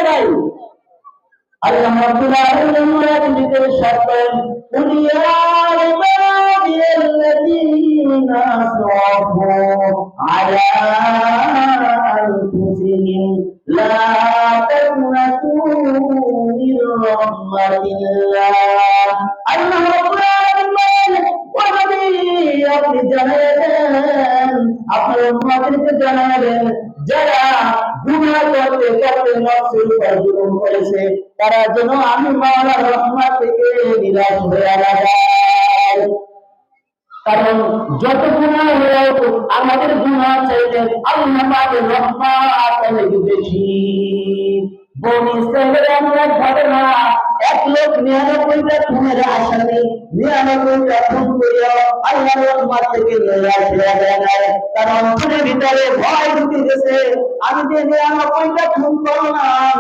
নাই। আল্লাহ রাব্বুল আলামিন মুনাফিকদের সাথে قل يا عبادي الذين أسرفوا على أنفسهم لا تقنطوا من رحمة الله আল্লাহ রাব্বুল আলামিন আপনি জানালেন আপনার উম্মতকে জানালেন যারা গুনাহ করতে করতে নফসের উপর জুলুম করেছে তারা যেন আমি মাওলার রহমত থেকে নিরাশ হয়ে না যায়। কারণ যত গুনাহ হলেও আমাদের গুনাহ চাইলে আল্লাহ পাকের রহমত অনেক বেশি। বনি ইসরাইলের এমন এক ঘটনা, এক লোক 99টা খুনের আসামি 99টা খুন করিয়া আল্লাহর রহমত থেকে নিরাশ হয়ে যায়। তার অন্তরের ভিতরে ভয় ঢুকে গেছে, আমি যে 99টা খুন করলাম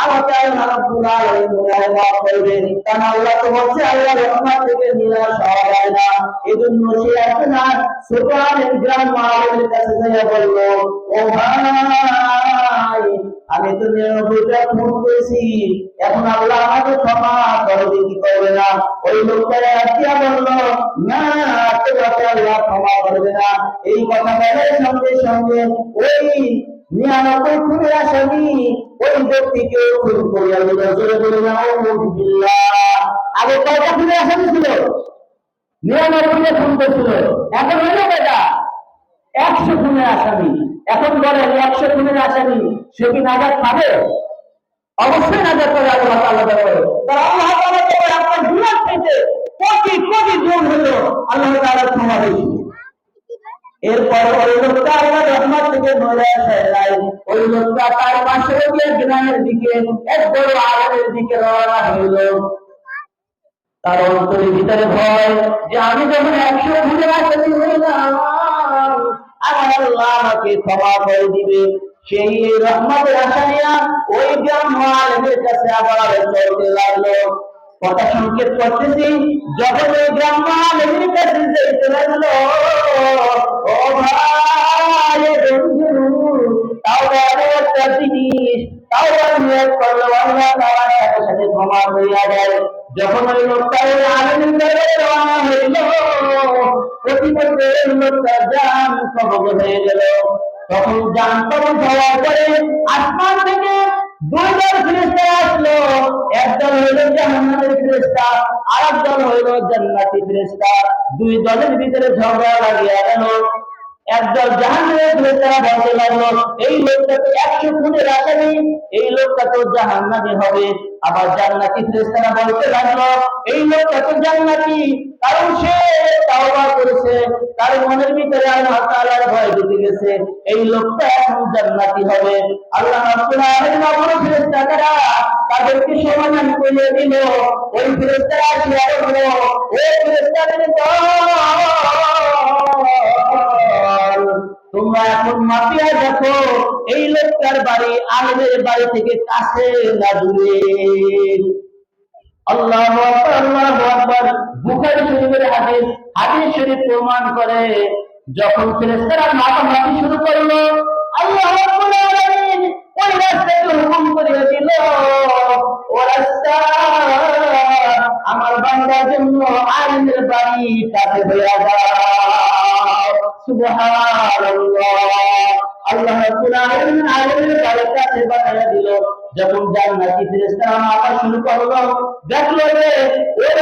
আমাকে আল্লাহ রাব্বুল আলামিন মাফ করবেন। কারণ আল্লাহ তো বলছে আল্লাহর রহমত থেকে নিরাশ হওয়া যায় না। এজন্য সে আপনার সুবহানের গ্রাম আলেমের কাছে গিয়ে বলল, ও ভাই আমি তো 99টা খুন করেছি, এখন আল্লাহ আমাকে ক্ষমা করবে কি করবে না? ওই লোকটা রাজিয়া বলল, না তোমাকে আল্লাহ ক্ষমা করবে না। এই কথা বলার সঙ্গে সঙ্গে ওই 99 খুনের আসামি ওই ব্যক্তিকে খুন করিয়া দিল। জোরে বলে নাউযুবিল্লাহ। আগে কয়টা খুনের আসামি ছিল? 99টা খুন করেছিল। এখন হলো কয়টা? 100 খুনের আসামি। এখন বলেন 100 খুনের আসামি সে কি নাজাত পাবে? অবশ্যই নাজাত পাবে আল্লাহ তাআলা বলে। কারণ আল্লাহ তাআলা বলে আপনার গুনাহ থেকে কোটি কোটি গুণ হলো আল্লাহ তাআলা ক্ষমা বেশি। এরপর ওই লোকটা আল্লাহর রহমত থেকে নিরাশ হয়ে যায়। ওই লোকটা তার পাশে গিয়ে গ্রামের দিকে এক বড় আলেমের দিকে রওনা হইল। তার অন্তরের ভিতরে ভয় যে আমি যখন 100 খুনের আসামি হইলাম আমার আল্লাহ আমাকে ক্ষমা করে দিবে। সেই রহমতের আশা নিয়ে ওই গ্রাম্য আলেমের কাছে আবার চলতে লাগলো। কথা সংকেত করতেছি, যখন ওই গ্রাম্য আলেমের কাছে যেতে লাগলো, ও ভাই বন্ধু তাও একটা জিনিস তাও নিয়োগ করলো আল্লাহ তাআলার সাথে সাথে ক্ষমা হইয়া যায়। যখন ওই লোকটা আলেমের কাছে রওনা হইল প্রতিপক্ষে ওই লোকটার জান কবজ হয়ে গেল। তখন জান কবজ হওয়ার পরে আসমান থেকে 2 দল ফেরেশতা আসলো। একদল হইল জাহান্নামের ফেরেশতা, আর একদল হইল জান্নাতি ফেরেশতা। 2 দলের ভিতরে ঝগড়া লাগিয়া গেল। একদল জাহান্নামের ফেরেশতারা বলতে লাগলো, এই লোকটা তো 100 খুনের আসামি, এই লোকটা তো জাহান্নামী হবে। আবার জান্নাতি ফেরেশতারা বলতে লাগলো, এই লোকটা তো জান্নাতি, কারণ সে তাওবা করেছে, তার মনের ভিতরে আল্লাহ তাআলার ভয় ঢুকে গেছে, এই লোকটা এখন জান্নাতি হবে। আল্লাহ রাব্বুল আলামিন বড় ফেরেশতারা তাদেরকে সমাধান করে দিল। ওই ফেরেশতারা আসিয়া বলল, ও ফেরেশতাদের দল, তোমরা এখন মাপিয়া দেখো এই লোকটার বাড়ি আলেমের বাড়ি থেকে কাছে না দূরে। আল্লাহু আকবার, আল্লাহু আকবার। বুখারী শরীফের হাদিস, হাদিস শরীফ প্রমাণ করে যখন ফেরেশতারা মাপামাপি শুরু করলো আল্লাহ রাব্বুল আলামিন ওই রাস্তাকে হুকুম করে দিল, ও রাস্তা আমার বান্দার জন্য আলেমের বাড়ি কাছে হয়ে যাও। সুবহানাল্লাহ। আল্লাহ রাব্বুল আলামিন আলেমের বাড়ি কাছে বানায়া দিল। যখন জান্নাতি ফেরেশতারা মাপা শুরু করলো দেখলো যে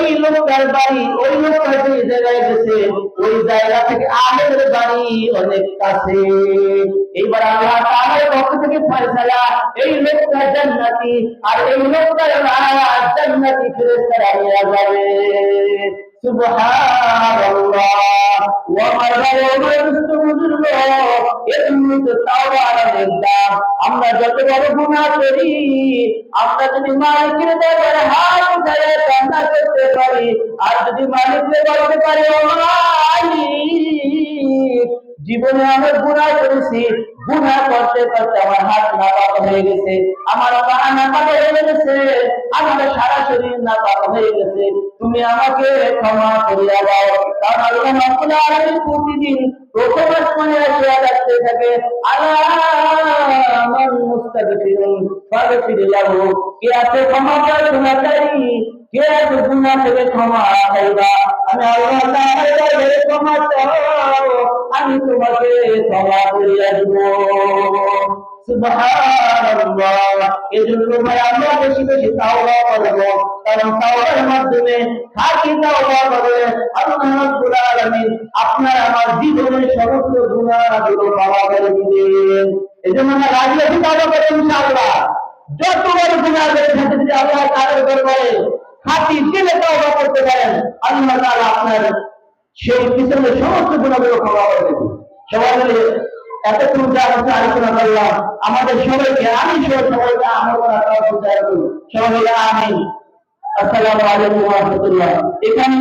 ওই লোকটার বাড়ি ওই লোকটা যে জায়গায় গেছে ওই জায়গা থেকে আলেমের বাড়ি অনেক কাছে। এইবার আল্লাহ তাআলার পক্ষ থেকে ফয়সালা, এই লোকটা জান্নাতি আর এই লোকটার জান্নাতি ফেরেশতারা নিয়ে যাবে। সুবহানাল্লাহ। আমরা যত বড় গুনাহ করি, আমরা যদি মালিকের দরবারে হাত উঠাইয়া কান্না করতে পারি আর যদি মালিককে বলতে পারি, ও মালিক জীবনে অনেক গুনাহ করেছি, গুনাহ করতে করতে আমার হাত নাপাক হয়ে গেছে, আমার পা নাপাক হয়ে গেছে, আমার সারা শরীর নাপাক হয়ে গেছে, তুমি আমাকে ক্ষমা করিয়া দাও। কারণ আল্লাহ রাব্বুল আলামিন প্রতিদিন প্রথম আসমানে এসে ডাকতে থাকে, আলামান মুস্তাগফিরুন ফাগফির লাহু, কে আছে ক্ষমা প্রার্থনাকারী, কে আছে গুনাহ থেকে ক্ষমা চাইবা, আমি আল্লাহ তাআলার কাছে ক্ষমা চাও, আমি তোমাকে ক্ষমা করিয়া দিব। সুবহানাল্লাহ। এজন্য ভাই আমরা বেশি বেশি তাওবা করব, কারণ তাওবার মাধ্যমে খাঁটি তাওবা করলে আল্লাহ রাব্বুল আলামিন আপনার আমার জীবনের সমস্ত গুনাহগুলো ক্ষমা করে দিবেন। এজন্য আমরা রাজি আছি তাওবা করব ইনশাআল্লাহ। যত বড় গুনাহ করে থাকেন যদি আল্লাহ তাআলার দরবারে খাঁটি দিলে তাওবা করতে পারেন, আল্লাহ তাআলা আপনার সেই পিছনে সমস্ত গুনাহগুলো ক্ষমা করে দেবেন। সবাই মিলে এতক্ষণ যা হচ্ছে আলোচনা করলাম, আমাদের সবাইকে আমি সবাইকে আমল করার তৌফিক দান করুন। সবাই মিলে আমিন। আসসালামু আলাইকুম ওয়া রাহমাতুল্লাহ। এখানে